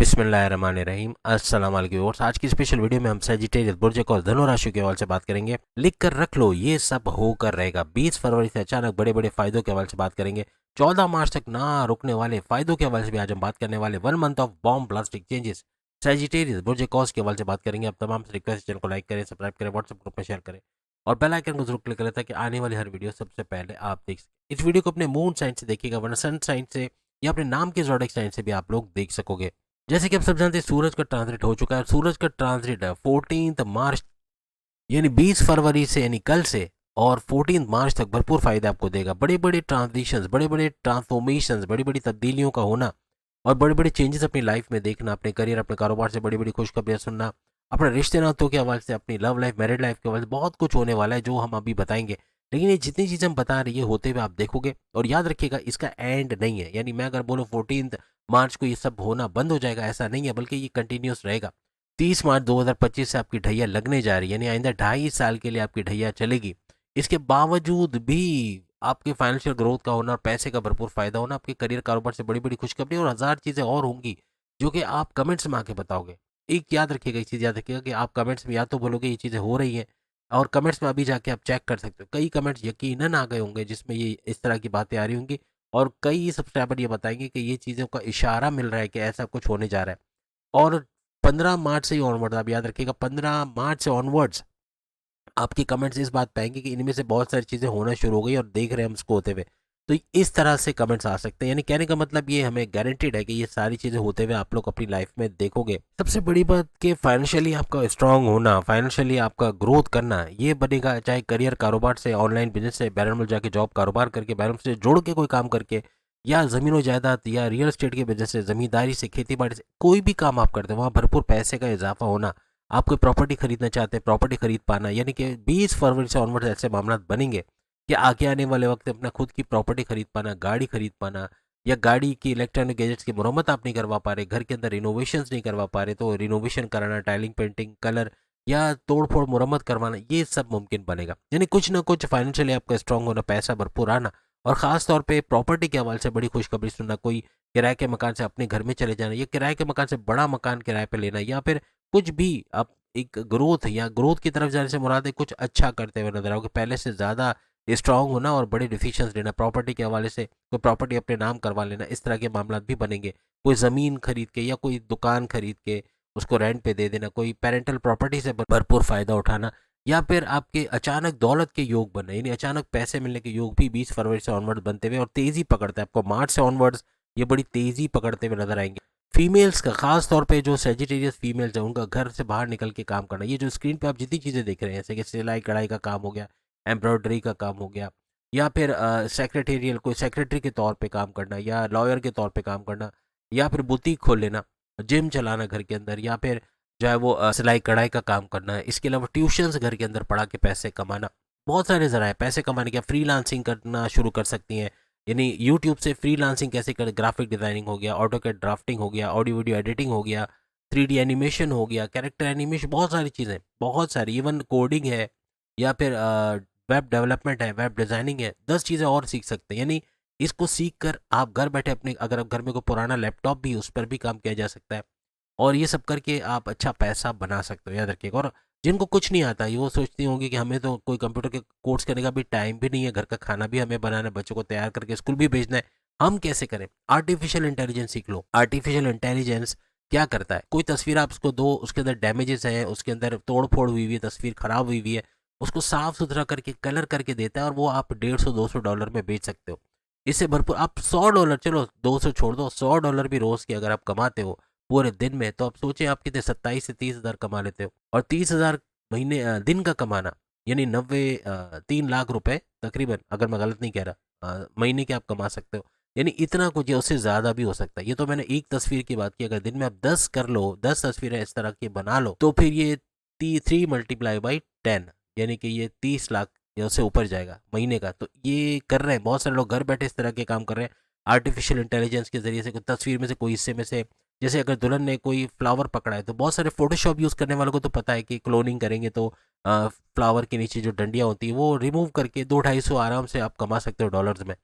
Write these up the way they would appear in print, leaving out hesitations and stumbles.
बिस्मिल्लाहिर्रहमानिर्रहीम। अस्सलाम वालेकुम व्यूअर्स। आज की स्पेशल वीडियो में हम सजिटेरियस, बुर्ज और धनु राशि के हवाले से बात करेंगे। लिख कर रख लो, ये सब होकर रहेगा। 20 फरवरी से अचानक बड़े बड़े फायदों के हवाले से बात करेंगे। 14 मार्च तक ना रुकने वाले फायदों के हवाले से भी आज हम बात करने वाले। 1 month of bombastic changes. Sagittarius, बुर्ज के हवाले से बात करेंगे। अब तमाम से रिक्वेस्ट, चैनल को लाइक करें, सब्सक्राइब करें, व्हाट्सएप ग्रुप में शेयर करें और बेल आइकन को जरूर क्लिक करें ताकि आने वाली हर वीडियो सबसे पहले आप देख सकें। इस वीडियो को अपने मून साइन से देखिएगा, वरना सन साइन से या अपने नाम के ज़ोडिएक साइन से भी आप लोग देख सकोगे। जैसे कि आप सब जानते हैं, सूरज का ट्रांजिट हो चुका है। सूरज का ट्रांजिट है 14 मार्च यानी 20 फरवरी से, यानी कल से, और 14 मार्च तक भरपूर फायदा आपको देगा। बड़े बड़े ट्रांजिशंस, बड़े बड़े ट्रांसफॉर्मेशंस, बड़ी बड़ी तब्दीलियों का होना और बड़े बड़े चेंजेस अपनी लाइफ में देखना, अपने करियर, अपने कारोबार से बड़ी बड़ी खुशखबरियां सुनना, अपने रिश्ते नातों के हवाले से, अपनी लव लाइफ, मैरिड लाइफ के हवाले से बहुत कुछ होने वाला है जो हम अभी बताएंगे। लेकिन ये जितनी चीज़ें हम बता रही है होते हुए आप देखोगे, और याद रखिएगा इसका एंड नहीं है। यानी मैं अगर बोलूँ 14 मार्च को ये सब होना बंद हो जाएगा, ऐसा नहीं है, बल्कि ये कंटिन्यूस रहेगा। 30 मार्च 2025 से आपकी ढैया लगने जा रही है, यानी आइंदा 2.5 साल के लिए आपकी ढैया चलेगी। इसके बावजूद भी आपके फाइनेंशियल ग्रोथ का होना और पैसे का भरपूर फायदा होना, आपके करियर कारोबार से बड़ी बड़ी खुशखबरी और हज़ार चीज़ें और होंगी जो कि आप कमेंट्स में आके बताओगे। एक याद रखिएगा, एक चीज़ याद रखिएगा कि आप कमेंट्स में या तो बोलोगे ये चीज़ें हो रही हैं, और कमेंट्स में अभी जाके आप चेक कर सकते हो, कई कमेंट्स यकीनन आ गए होंगे जिसमें ये इस तरह की बातें आ रही होंगी, और कई सब्सक्राइबर ये बताएंगे कि ये चीज़ों का इशारा मिल रहा है कि ऐसा कुछ होने जा रहा है। और 15 मार्च से ही ऑनवर्ड, आप याद रखिएगा, 15 मार्च से ऑनवर्ड्स आपकी कमेंट्स इस बात पे आएंगे कि इनमें से बहुत सारी चीज़ें होना शुरू हो गई और देख रहे हैं हम इसको होते हुए। तो इस तरह से कमेंट्स आ सकते हैं, यानी कहने का मतलब ये हमें गारंटीड है कि ये सारी चीज़ें होते हुए आप लोग अपनी लाइफ में देखोगे। सबसे बड़ी बात कि फाइनेंशियली आपका स्ट्रांग होना, फाइनेंशियली आपका ग्रोथ करना, ये बनेगा चाहे करियर, कारोबार से, ऑनलाइन बिजनेस से, बैरन मुल्क जाके जॉब कारोबार करके, बैरन से जोड़ के कोई काम करके, या ज़मीनों जायदाद या रियल एस्टेट के बिजनेस से, ज़मींदारी से, खेती बाड़ी से, कोई भी काम आप करते हो वहाँ भरपूर पैसे का इजाफा होना। आप कोई प्रॉपर्टी खरीदना चाहते हैं, प्रॉपर्टी खरीद पाना, यानी कि 20 फरवरी से ऑनवर्ड ऐसे मामला बनेंगे कि आगे आने वाले वक्त में अपना खुद की प्रॉपर्टी खरीद पाना, गाड़ी खरीद पाना, या गाड़ी की इलेक्ट्रॉनिक गैजेट्स की मरम्मत आप नहीं करवा पा रहे, घर के अंदर रिनोवेशंस नहीं करवा पा रहे, तो रिनोवेशन कराना, टाइलिंग, पेंटिंग, कलर या तोड़ फोड़ मुरम्मत करवाना, ये सब मुमकिन बनेगा। यानी कुछ ना कुछ फाइनेंशियली आपका स्ट्रांग होना, पैसा भरपूर आना, और ख़ास तौर पे प्रॉपर्टी के हवाले से बड़ी खुशखबरी सुनना। कोई किराए के मकान से अपने घर में चले जाना, या किराए के मकान से बड़ा मकान किराए पे लेना, या फिर कुछ भी आप एक ग्रोथ या ग्रोथ की तरफ जाने से मुराद है कुछ अच्छा करते हुए नजर आओगे, पहले से ज़्यादा स्ट्रांग होना और बड़े डिसीजंस लेना, प्रॉपर्टी के हवाले से कोई प्रॉपर्टी अपने नाम करवा लेना, इस तरह के मामला भी बनेंगे। कोई ज़मीन खरीद के या कोई दुकान खरीद के उसको रेंट पे दे देना, कोई पेरेंटल प्रॉपर्टी से भरपूर फ़ायदा उठाना, या फिर आपके अचानक दौलत के योग बनना, यानी अचानक पैसे मिलने के योग भी 20 फरवरी से ऑनवर्ड बनते हुए और तेज़ी पकड़ता है। आपको मार्च से ऑनवर्ड्स ये बड़ी तेज़ी पकड़ते हुए नजर आएंगे। फीमेल्स का, खास तौर पे जो सेजिटेरियस फीमेल्स हैं, उनका घर से बाहर निकल के काम करना, ये जो स्क्रीन पे आप जितनी चीज़ें देख रहे हैं, जैसे कि सिलाई कढ़ाई का काम हो गया, एम्ब्रॉयडरी का काम हो गया, या फिर सेक्रेटेरियल, कोई सेक्रेटरी के तौर पे काम करना, या लॉयर के तौर पे काम करना, या फिर बुटीक खोल लेना, जिम चलाना घर के अंदर, या फिर जो है वो सिलाई कढ़ाई का काम करना है। इसके अलावा ट्यूशन्स घर के अंदर पढ़ा के पैसे कमाना, बहुत सारे ज़राए पैसे कमाने के। फ्रीलांसिंग करना शुरू कर सकती हैं, यानी यूट्यूब से फ्रीलांसिंग कैसे कर, ग्राफिक डिज़ाइनिंग हो गया, ऑटोकैड ड्राफ्टिंग हो गया, ऑडियो वीडियो एडिटिंग हो गया, 3D एनिमेशन हो गया, कैरेक्टर एनिमेशन, बहुत सारी चीज़ें, बहुत सारी, इवन कोडिंग है, या फिर वेब डेवलपमेंट है, वेब डिज़ाइनिंग है, 10 चीज़ें और सीख सकते हैं। यानी इसको सीख कर आप घर बैठे अपने, अगर आप घर में कोई पुराना लैपटॉप भी, उस पर भी काम किया जा सकता है, और ये सब करके आप अच्छा पैसा बना सकते हो, याद रखिएगा। और जिनको कुछ नहीं आता, ये वो सोचती होंगी कि हमें तो कोई कंप्यूटर के कोर्स करने का भी टाइम भी नहीं है, घर का खाना भी हमें बनाना है, बच्चों को तैयार करके स्कूल भी भेजना है, हम कैसे करें? आर्टिफिशियल इंटेलिजेंस सीख लो। आर्टिफिशियल इंटेलिजेंस क्या करता है? कोई तस्वीर आप उसको दो, उसके अंदर डैमेजेस हैं, उसके अंदर तोड़ फोड़ हुई हुई है, तस्वीर खराब हुई हुई है, उसको साफ सुथरा करके कलर करके देता है, और वो आप 150-200 डॉलर में बेच सकते हो। इससे भरपूर आप $100, चलो 200 छोड़ दो, $100 भी रोज के अगर आप कमाते हो पूरे दिन में, तो आप सोचें आप कितने 27 से 30 हज़ार कमा लेते हो। और 30 हज़ार महीने दिन का कमाना, यानी 3 लाख रुपए तकरीबन, अगर मैं गलत नहीं कह रहा, महीने के आप कमा सकते हो। यानी इतना कुछ, या उससे ज़्यादा भी हो सकता है। ये तो मैंने एक तस्वीर की बात की, अगर दिन में आप 10 कर लो, 10 तस्वीरें इस तरह की बना लो, तो फिर ये 3 × 10, यानी कि ये 30 लाख या उससे ऊपर जाएगा महीने का। तो ये कर रहे हैं बहुत सारे लोग, घर बैठे इस तरह के काम कर रहे हैं आर्टिफिशियल इंटेलिजेंस के जरिए से। कोई तस्वीर में से, कोई हिस्से में से, जैसे अगर दुल्हन ने कोई फ्लावर पकड़ा है, तो बहुत सारे फोटोशॉप यूज़ करने वालों को तो पता है कि क्लोनिंग करेंगे तो फ्लावर के नीचे जो डंडियाँ होती हैं वो रिमूव करके 200-250 आराम से आप कमा सकते हो डॉलर्स में।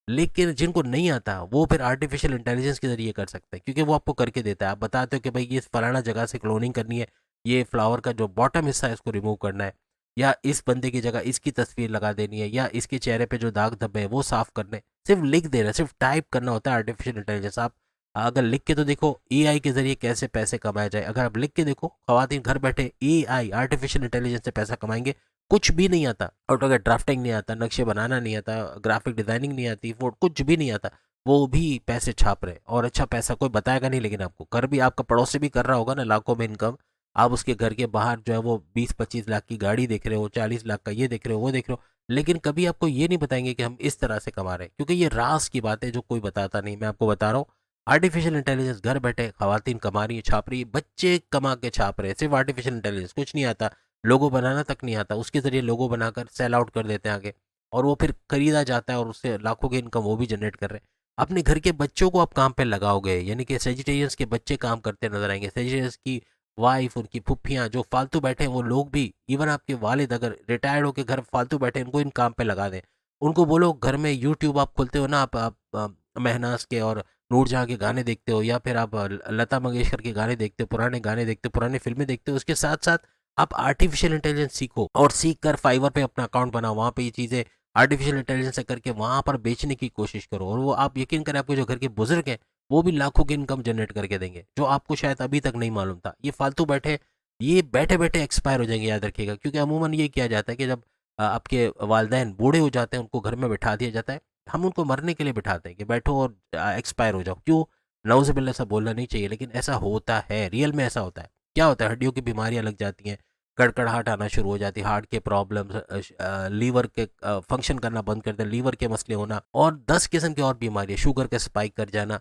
लेकिन जिनको नहीं आता वो फिर आर्टिफिशियल इंटेलिजेंस के ज़रिए कर सकते हैं, क्योंकि वो आपको करके देता है। आप बताते हो कि भाई ये फलाना जगह से क्लोनिंग करनी है, ये फ्लावर का जो बॉटम हिस्सा है इसको रिमूव करना है, या इस बंदे की जगह इसकी तस्वीर लगा देनी है, या इसके चेहरे पे जो दाग धब्बे हैं वो साफ करने। सिर्फ लिख देना, सिर्फ टाइप करना होता है आर्टिफिशियल इंटेलिजेंस। आप अगर लिख के तो देखो एआई के ज़रिए कैसे पैसे कमाया जाए। अगर आप लिख के देखो, ख़वातीन घर बैठे एआई आर्टिफिशियल इंटेलिजेंस से पैसा कमाएंगे। कुछ भी नहीं आता, ऑटो का ड्राफ्टिंग नहीं आता, नक्शे बनाना नहीं आता, ग्राफिक डिज़ाइनिंग नहीं आती, वो कुछ भी नहीं आता, वो भी पैसे छाप रहे हैं। और अच्छा पैसा कोई बताएगा नहीं, लेकिन आपको कर भी आपका पड़ोसी भी कर रहा होगा ना, लाखों में इनकम। आप उसके घर के बाहर जो है वो 20-25 लाख की गाड़ी देख रहे हो, 40 लाख का ये देख रहे हो, वो देख रहे हो, लेकिन कभी आपको ये नहीं बताएंगे कि हम इस तरह से कमा रहे हैं, क्योंकि ये राज की बात है जो कोई बताता नहीं। मैं आपको बता रहा हूँ, आर्टिफिशियल इंटेलिजेंस घर बैठे खवातीन कमा रही है, छाप रही है, बच्चे कमा के छाप रहे हैं, सिर्फ आर्टिफिशियल इंटेलिजेंस। कुछ नहीं आता, लोगो बनाना तक नहीं आता, उसके ज़रिए लोगो बनाकर सेल आउट कर देते हैं आगे, और वो फिर खरीदा जाता है और उससे लाखों की इनकम वो भी जनरेट कर रहे हैं। अपने घर के बच्चों को आप काम पे लगाओगे, यानी कि सेजिटेरियंस के बच्चे काम करते नजर आएंगे, सेजिटेरियंस की वाइफ, उनकी फुफ्फियाँ जो फालतू बैठे हैं वो लोग भी, इवन आपके वालिद अगर रिटायर्ड होकर घर फालतू बैठे हैं, उनको इन काम पे लगा दें। उनको बोलो घर में यूट्यूब आप खोलते हो ना, आप महनाज के और नूरजहाँ के गाने देखते हो, या फिर आप लता मंगेशकर के गाने देखते हो, पुराने गाने देखते हो, पुरानी फिल्में देखते हो, उसके साथ साथ आप आर्टिफिशियल इंटेलिजेंस सीखो, और सीख कर फाइवर पे अपना अकाउंट बनाओ, वहाँ पे ये चीज़ें आर्टिफिशियल इंटेलिजेंस से करके वहाँ पर बेचने की कोशिश करो, और वो आप यकीन करें आपके जो घर के बुजुर्ग हैं वो भी लाखों की इनकम जनरेट करके देंगे, जो आपको शायद अभी तक नहीं मालूम था। ये फालतू बैठे, ये बैठे बैठे एक्सपायर हो जाएंगे, याद रखिएगा। क्योंकि अमूमन ये किया जाता है कि जब आपके वालदेन बूढ़े हो जाते हैं, उनको घर में बिठा दिया जाता है, हम उनको मरने के लिए बिठाते हैं कि बैठो और एक्सपायर हो जाओ। क्यों? नाउज़ुबिल्लाह, ऐसा बोलना नहीं चाहिए, लेकिन ऐसा होता है, रियल में ऐसा होता है। क्या होता है, हड्डियों की बीमारियां लग जाती हैं, कड़कड़ाहट आना शुरू हो जाती है, हार्ट के प्रॉब्लम्स, लीवर के फंक्शन करना बंद कर देना, लीवर के मसले होना, और 10 किस्म की और बीमारियां, शुगर के स्पाइक कर जाना,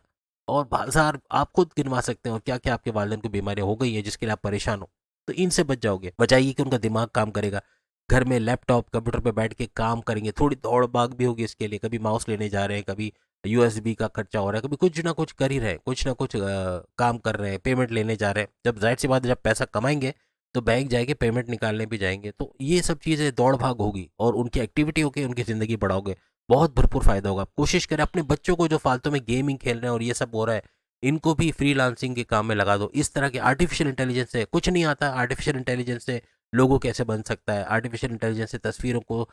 और बाजार आप खुद गिनवा सकते हैं और क्या क्या आपके वालिदैन को बीमारियां हो गई है जिसके लिए आप परेशान हो। तो इनसे बच जाओगे, बचाइए कि उनका दिमाग काम करेगा, घर में लैपटॉप कंप्यूटर पे बैठ के काम करेंगे, थोड़ी दौड़ भाग भी होगी इसके लिए, कभी माउस लेने जा रहे हैं, कभी यूएसबी का खर्चा हो रहा है, कभी कुछ ना कुछ कर ही रहे हैं, कुछ ना कुछ काम कर रहे हैं, पेमेंट लेने जा रहे हैं। जब जाहिर सी बात है, जब पैसा कमाएंगे तो बैंक जाएंगे, पेमेंट निकालने भी जाएंगे, तो ये सब चीज़ें दौड़ भाग होगी और उनकी एक्टिविटी होगी, उनकी ज़िंदगी बढ़ाओगे, बहुत भरपूर फायदा होगा। कोशिश करें अपने बच्चों को जो फालतू में गेमिंग खेल रहे हैं और ये सब हो रहा है, इनको भी फ्रीलांसिंग के काम में लगा दो। इस तरह के आर्टिफिशियल इंटेलिजेंस से कुछ नहीं आता, आर्टिफिशियल इंटेलिजेंस से लोगो कैसे बन सकता है, आर्टिफिशियल इंटेलिजेंस से तस्वीरों को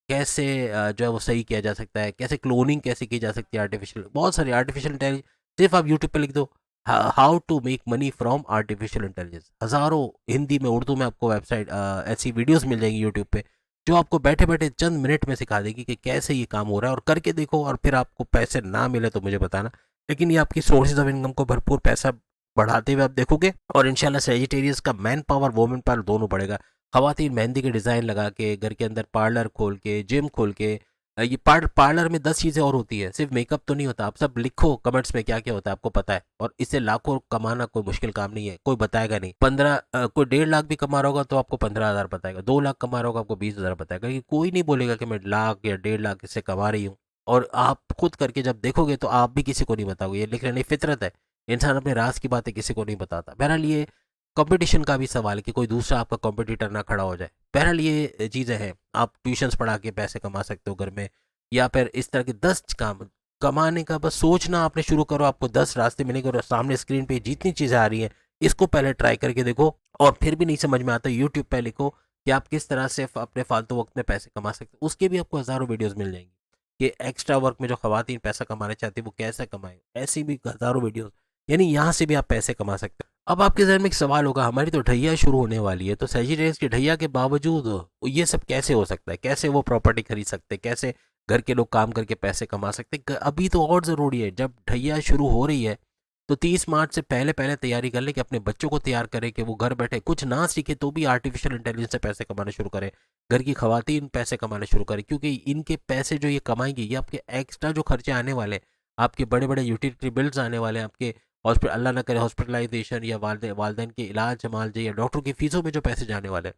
कैसे जो है वो सही किया जा सकता है, कैसे क्लोनिंग कैसे की जा सकती है, आर्टिफिशियल, बहुत सारी आर्टिफिशियल इंटेलिजेंस। सिर्फ आप यूट्यूब पे लिख दो how to make money from artificial intelligence, हज़ारों हिंदी में उर्दू में आपको वेबसाइट ऐसी वीडियोस मिल जाएंगी यूट्यूब पे, जो आपको बैठे बैठे चंद मिनट में सिखा देगी कि कैसे ये काम हो रहा है, और करके देखो, और फिर आपको पैसे ना मिले तो मुझे बताना, लेकिन ये आपकी सोर्सेज ऑफ इनकम को भरपूर पैसा बढ़ाते हुए आप देखोगे। और इंशाल्लाह सेजिटेरियस का मैन पावर वोमेन पावर दोनों बढ़ेगा। खवातीन मेहंदी के डिज़ाइन लगा के, घर के अंदर पार्लर खोल के, जिम खोल के, ये पार्लर में 10 चीज़ें और होती है, सिर्फ मेकअप तो नहीं होता। आप सब लिखो कमेंट्स में क्या क्या होता है, आपको पता है, और इससे लाखों कमाना कोई मुश्किल काम नहीं है, कोई बताएगा नहीं। 15 कोई 1.5 लाख भी कमा रहा होगा तो आपको 15,000 बताएगा, 2 लाख कमा रहा होगा आपको 20,000 बताएगा, कि कोई नहीं बोलेगा कि मैं लाख या 1.5 लाख इससे कमा रही हूँ। और आप खुद करके जब देखोगे तो आप भी किसी को नहीं बताओगे, ये लिख लेने फितरत है, इंसान अपने राज की बातें किसी को नहीं बताता। बहरहाल ये कंपटीशन का भी सवाल है कि कोई दूसरा आपका कंपटीटर ना खड़ा हो जाए। बहरहाल ये चीज़ें हैं, आप ट्यूशन्स पढ़ा के पैसे कमा सकते हो घर में, या फिर इस तरह के 10 काम कमाने का बस सोचना आपने शुरू करो, आपको 10 रास्ते मिलेंगे, और सामने स्क्रीन पे जितनी चीज़ें आ रही हैं इसको पहले ट्राई करके देखो, और फिर भी नहीं समझ में आता यूट्यूब पे लिखो कि आप किस तरह से अपने फालतू वक्त में पैसे कमा सकते हो, उसके भी आपको हज़ारों वीडियोज़ मिल जाएंगी कि एक्स्ट्रा वर्क में जो खवातीन पैसा कमाना चाहती है वो कैसे कमाए, ऐसी भी हज़ारों वीडियोज़, यानी यहाँ से भी आप पैसे कमा सकते हो। अब आपके जहन में एक सवाल होगा, हमारी तो ढैया शुरू होने वाली है, तो सेजिटेरियस की ढैया के बावजूद ये सब कैसे हो सकता है, कैसे वो प्रॉपर्टी खरीद सकते हैं, कैसे घर के लोग काम करके पैसे कमा सकते हैं। अभी तो और ज़रूरी है, जब ढैया शुरू हो रही है तो 30 मार्च से पहले पहले तैयारी कर ले कि अपने बच्चों को तैयार करें कि वो घर बैठे कुछ ना सीखे तो भी आर्टिफिशियल इंटेलिजेंस से पैसे कमाना शुरू करें, घर की खवातीन पैसे कमाना शुरू करें, क्योंकि इनके पैसे जो ये कमाएंगी ये आपके एक्स्ट्रा जो खर्चे आने वाले, आपके बड़े बड़े यूटिलिटी बिल्स आने वाले, आपके हॉस्पिटल, अल्लाह ना करे हॉस्पिटलाइजेशन, या वालदेन के इलाज संभाल जाए, या डॉक्टर की फीसों में जो पैसे जाने वाले हैं,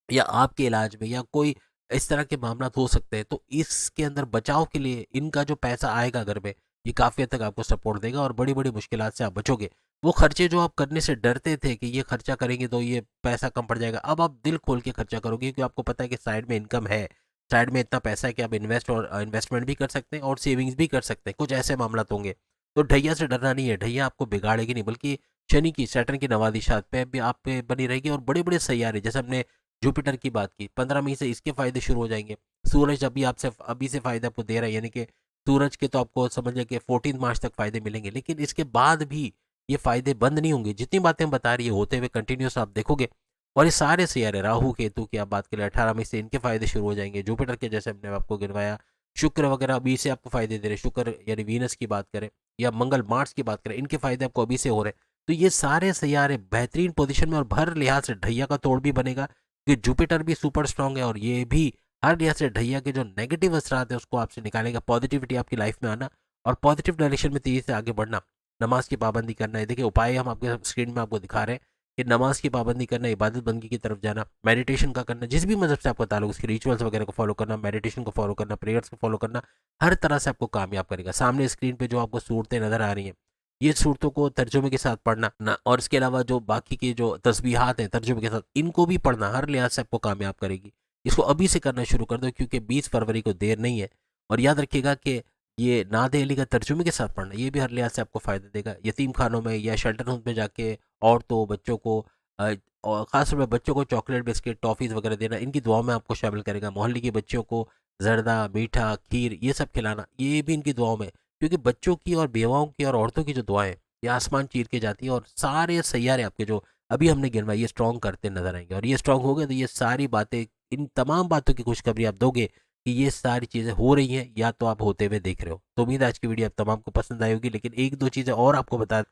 या आपके इलाज में, या कोई इस तरह के मामला हो सकते हैं, तो इसके अंदर बचाव के लिए इनका जो पैसा आएगा घर में, ये काफ़ी हद तक आपको सपोर्ट देगा और बड़ी बड़ी मुश्किलात से आप बचोगे। वो खर्चे जो आप करने से डरते थे कि ये खर्चा करेंगे तो ये पैसा कम पड़ जाएगा, अब आप दिल खोल के खर्चा करोगे, क्योंकि आपको पता है कि साइड में इनकम है। साइड में इतना पैसा है कि आप इन्वेस्टमेंट भी कर सकते हैं और सेविंग्स भी कर सकते हैं, कुछ ऐसे मामला होंगे। तो ढैया से डरना नहीं है, ढैया आपको बिगाड़ेगी नहीं, बल्कि शनि की, सैटर्न की नवादिशात पे भी आप पे बनी रहेगी। और बड़े बड़े सैयारे, जैसे हमने जुपिटर की बात की, 15 मई से इसके फायदे शुरू हो जाएंगे। सूरज अभी से फायदा आपको दे रहा है, यानी कि सूरज के तो आपको समझ लें कि 14 मार्च तक फायदे मिलेंगे, लेकिन इसके बाद भी ये फायदे बंद नहीं होंगे। जितनी बातें हम बता रही है होते हुए कंटिन्यूस आप देखोगे। और ये सारे सियारे, राहु केतु की आप बात करें 18 मई से इनके फायदे शुरू हो जाएंगे। जुपिटर के जैसे हमने आपको गिनवाया, शुक्र वगैरह अभी से आपको फायदे दे रहे, शुक्र यानी वीनस की बात करें, या मंगल मार्स की बात करें, इनके फायदे आपको अभी से हो रहे हैं। तो ये सारे सियारे बेहतरीन पोजीशन में और हर लिहाज से ढैया का तोड़ भी बनेगा, कि जुपिटर भी सुपर स्ट्रांग है, और ये भी हर लिहाज से ढैया के जो नेगेटिव असरात है उसको आपसे निकालेगा, पॉजिटिविटी आपकी लाइफ में आना और पॉजिटिव डायरेक्शन में तेजी से आगे बढ़ना। नमाज की पाबंदी करना है, देखिए उपाय हम आपके स्क्रीन में आपको दिखा रहे हैं कि नमाज की पाबंदी करना, इबादत बंदगी की तरफ जाना, मेडिटेशन का करना, जिस भी मजहब से आपका ताल्लुक, उसके रिचुअल्स वगैरह को फॉलो करना, मेडिटेशन को फॉलो करना, प्रेयर्स को फॉलो करना, हर तरह से आपको कामयाब करेगा। सामने स्क्रीन पे जो आपको सूरतें नजर आ रही हैं, ये सूरतों को तर्जुमे के साथ पढ़ना ना, और इसके अलावा जो बाकी की जो तस्बीहात हैं तर्जुमे के साथ, इनको भी पढ़ना हर लिहाज से आपको कामयाब करेगी। इसको अभी से करना शुरू कर दो, क्योंकि 20 फरवरी को देर नहीं है। और याद रखिएगा कि ये नादे अली का तर्जुमे के साथ पढ़ना, ये भी हर लिहाज से आपको फ़ायदा देगा। यतीम खानों में या शेल्टर होम में जाके औरतों, बच्चों को और ख़ासतौर पर बच्चों को चॉकलेट, बिस्किट, टॉफ़ीज़ वगैरह देना, इनकी दुआओं में आपको शामिल करेगा। मोहल्ले की बच्चियों को जर्दा, मीठा, खीर ये सब खिलाना, ये भी इनकी दुआओं में, क्योंकि बच्चों की और बेवाओं की और औरतों की जो दुआएं ये आसमान चीर के जाती है, और सारे सैयारे आपके जो अभी हमने गिनवाई ये स्ट्रॉन्ग करते नजर आएंगे। और ये स्ट्रॉन्ग हो गए तो ये सारी बातें, इन तमाम बातों की खुशखबरी आप दोगे कि ये सारी चीज़ें हो रही हैं, या तो आप होते हुए देख रहे हो। तो उम्मीद है आज की वीडियो आप तमाम को पसंद आई होगी, लेकिन एक दो चीज़ें और आपको बता,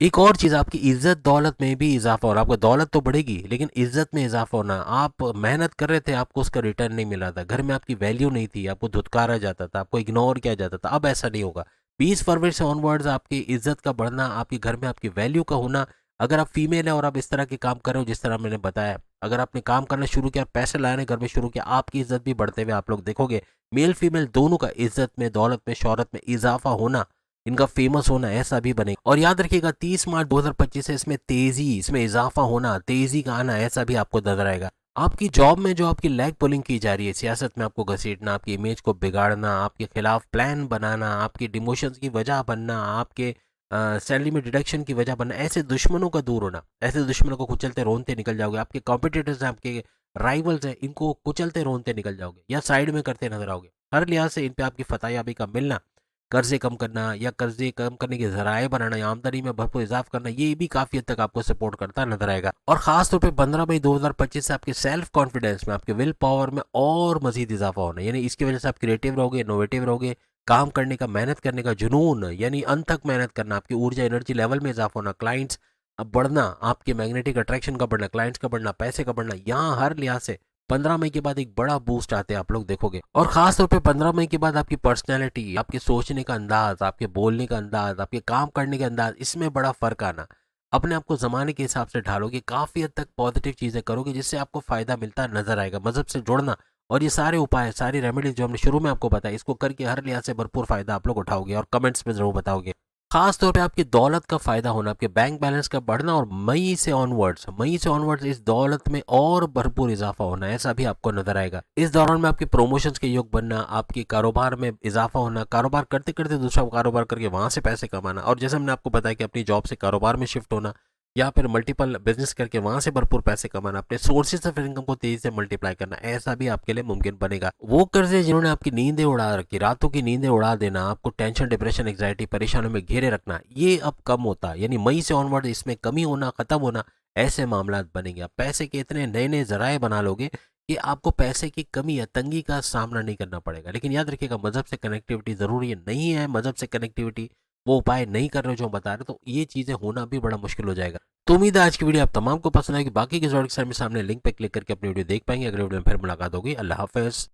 एक और चीज़, आपकी इज्जत दौलत में भी इजाफा हो रहा है। आपको दौलत तो बढ़ेगी, लेकिन इज्जत में इजाफा होना, आप मेहनत कर रहे थे, आपको उसका रिटर्न नहीं मिला था, घर में आपकी वैल्यू नहीं थी, आपको धुतकारा जाता था, आपको इग्नोर किया जाता था, अब ऐसा नहीं होगा। 20 फरवरी से ऑनवर्ड्स आपकी इज्जत का बढ़ना, आपके घर में आपकी वैल्यू का होना। अगर आप फीमेल है और आप इस तरह के काम कर रहे हो जिस तरह मैंने बताया, अगर आपने काम करना शुरू किया, पैसे लाने घर में शुरू किया, आपकी इज्जत भी बढ़ते हुए आप लोग देखोगे। मेल फीमेल दोनों का इज्जत में, दौलत में, शोहरत में इजाफा होना, इनका फेमस होना, ऐसा भी बनेगा। और याद रखिएगा 30 मार्च 2025 से इसमें तेजी, इसमें इजाफा होना, तेजी का आना, ऐसा भी आपको नजर आएगा। आपकी जॉब में जो आपकी लैग पुलिंग की जा रही है, सियासत में आपको घसीटना, आपकी इमेज को बिगाड़ना, आपके खिलाफ प्लान बनाना, आपकी डिमोशंस की वजह बनना, आपके सैलरी में डिडक्शन की वजह बनना, ऐसे दुश्मनों का दूर होना, ऐसे दुश्मनों को कुचलते रोनते निकल जाओगे। आपके कॉम्पिटिटर्स हैं, आपके राइवल्स हैं, इनको कुचलते रोनते निकल जाओगे या साइड में करते नजर आओगे। हर लिहाज से इन पे आपकी फतेहयाबी का मिलना, कर्जे कम करना या कर्जे कम करने के जराए बनाना या आमदनी में भरपूर इजाफा करना, ये भी काफी हद तक आपको सपोर्ट करता नजर आएगा। और खास तौर पे 15 मई 2025 से आपके सेल्फ कॉन्फिडेंस में, आपके विल पावर में और मजीद इजाफा होना, यानी इसकी वजह से आप क्रिएटिव रहोगे, इनोवेटिव रहोगे, काम करने का, मेहनत करने का जुनून, यानी अंत तक मेहनत करना, आपकी ऊर्जा एनर्जी लेवल में इजाफा होना, क्लाइंट्स अब बढ़ना, आपके मैग्नेटिक अट्रैक्शन का बढ़ना, क्लाइंट्स का बढ़ना, पैसे का बढ़ना, यहाँ हर लिहाज से 15 मई के बाद एक बड़ा बूस्ट आते हैं, आप लोग देखोगे। और खास तौर पे 15 मई के बाद आपकी पर्सनैलिटी, आपके सोचने का अंदाज, आपके बोलने का अंदाज, आपके काम करने का अंदाज, इसमें बड़ा फर्क आना। अपने आप को जमाने के हिसाब से ढालोगे, काफी हद तक पॉजिटिव चीजें करोगे, जिससे आपको फायदा मिलता नजर आएगा। मजहब से जुड़ना और ये सारे उपाय, सारी रेमेडीज जो हमने शुरू में आपको बताया, इसको करके हर लिहाज से भरपूर फायदा आप लोग उठाओगे और कमेंट्स में जरूर बताओगे। खास तौर पे आपकी दौलत का फायदा होना, आपके बैंक बैलेंस का बढ़ना, और मई से ऑनवर्ड्स इस दौलत में और भरपूर इजाफा होना, ऐसा भी आपको नजर आएगा। इस दौरान में आपके प्रमोशंस के योग बनना, आपके कारोबार में इजाफा होना, कारोबार करते करते दूसरा कारोबार करके वहां से पैसे कमाना, और जैसे हमने आपको बताया कि अपनी जॉब से कारोबार में शिफ्ट होना या फिर मल्टीपल बिजनेस करके वहां से भरपूर पैसे कमाना, अपने सोर्सेज ऑफ इनकम को तेजी से मल्टीप्लाई करना, ऐसा भी आपके लिए मुमकिन बनेगा। वो कर्जे जिन्होंने आपकी नींदें उड़ा रखी, रातों की नींदें उड़ा देना, आपको टेंशन, डिप्रेशन, एंग्जाइटी, परेशानियों में घेरे रखना, ये अब कम होता है। यानी मई से ऑनवर्ड इसमें कमी होना, खत्म होना, ऐसे मामला बनेंगे। आप पैसे के इतने नए नए जराए बना लोगे कि आपको पैसे की कमी या तंगी का सामना नहीं करना पड़ेगा। लेकिन याद रखिएगा, मजहब से कनेक्टिविटी जरूरी है, नहीं है मजहब से कनेक्टिविटी, वो उपाय नहीं कर रहे जो हम बता रहे, तो ये चीजें होना भी बड़ा मुश्किल हो जाएगा। तो उम्मीद है आज की वीडियो आप तमाम को पसंद आएगी। बाकी के सामने लिंक पे क्लिक करके अपनी वीडियो देख पाएंगे। अगले वीडियो में फिर मुलाकात होगी। अल्लाह हाफिज।